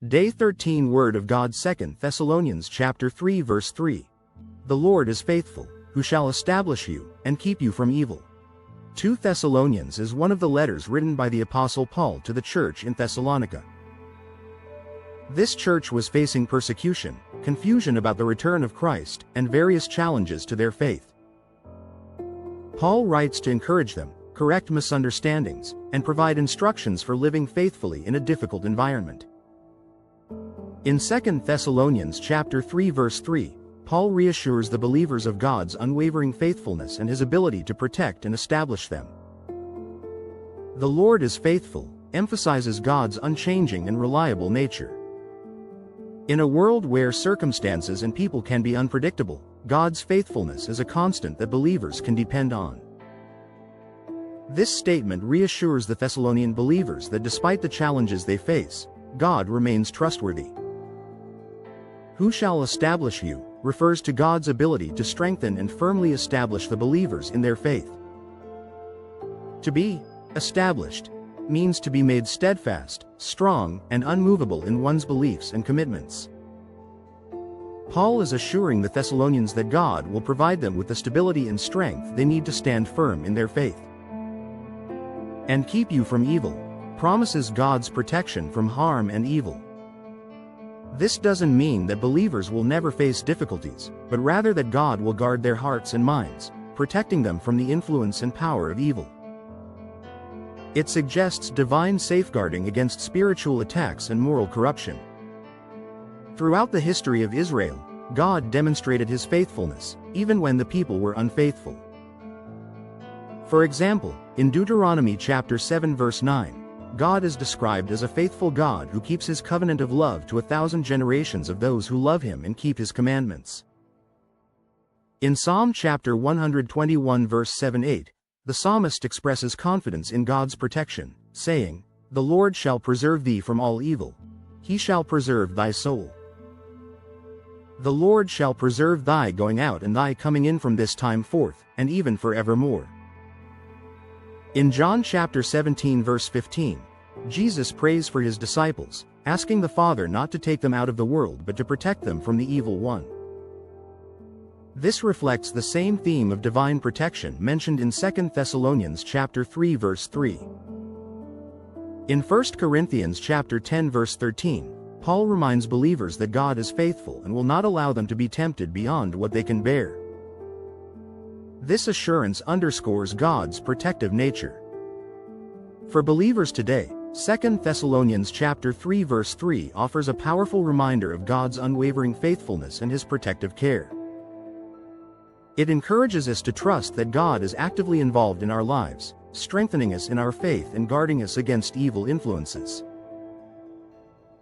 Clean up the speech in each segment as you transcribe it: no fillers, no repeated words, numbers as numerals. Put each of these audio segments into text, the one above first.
Day 13 Word of God 2 Thessalonians chapter 3 verse 3. The Lord is faithful, who shall establish you, and keep you from evil. 2 Thessalonians is one of the letters written by the Apostle Paul to the church in Thessalonica. This church was facing persecution, confusion about the return of Christ, and various challenges to their faith. Paul writes to encourage them, correct misunderstandings, and provide instructions for living faithfully in a difficult environment. In 2 Thessalonians chapter 3 verse 3, Paul reassures the believers of God's unwavering faithfulness and his ability to protect and establish them. The Lord is faithful emphasizes God's unchanging and reliable nature. In a world where circumstances and people can be unpredictable, God's faithfulness is a constant that believers can depend on. This statement reassures the Thessalonian believers that despite the challenges they face, God remains trustworthy. Who shall establish you refers to God's ability to strengthen and firmly establish the believers in their faith. To be established means to be made steadfast, strong, and unmovable in one's beliefs and commitments. Paul is assuring the Thessalonians that God will provide them with the stability and strength they need to stand firm in their faith. And keep you from evil promises God's protection from harm and evil. This doesn't mean that believers will never face difficulties, but rather that God will guard their hearts and minds, protecting them from the influence and power of evil. It suggests divine safeguarding against spiritual attacks and moral corruption. Throughout the history of Israel, God demonstrated his faithfulness, even when the people were unfaithful. For example, in Deuteronomy chapter 7 verse 9, God is described as a faithful God who keeps his covenant of love to 1,000 generations of those who love him and keep his commandments. In Psalm chapter 121 verse 7-8, the psalmist expresses confidence in God's protection, saying, "The Lord shall preserve thee from all evil. He shall preserve thy soul. The Lord shall preserve thy going out and thy coming in from this time forth, and even forevermore." In John chapter 17 verse 15, Jesus prays for his disciples, asking the Father not to take them out of the world but to protect them from the evil one. This reflects the same theme of divine protection mentioned in 2 Thessalonians chapter 3 verse 3. In 1 Corinthians chapter 10 verse 13, Paul reminds believers that God is faithful and will not allow them to be tempted beyond what they can bear. This assurance underscores God's protective nature. For believers today, 2 Thessalonians chapter 3 verse 3 offers a powerful reminder of God's unwavering faithfulness and his protective care. It encourages us to trust that God is actively involved in our lives, strengthening us in our faith and guarding us against evil influences.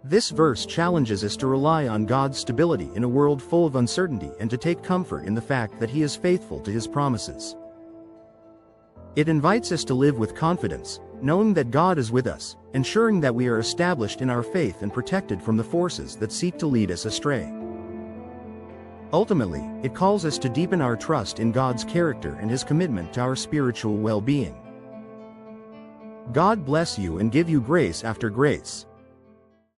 This verse challenges us to rely on God's stability in a world full of uncertainty and to take comfort in the fact that he is faithful to his promises. It invites us to live with confidence, knowing that God is with us, ensuring that we are established in our faith and protected from the forces that seek to lead us astray. Ultimately, it calls us to deepen our trust in God's character and his commitment to our spiritual well-being. God bless you and give you grace after grace.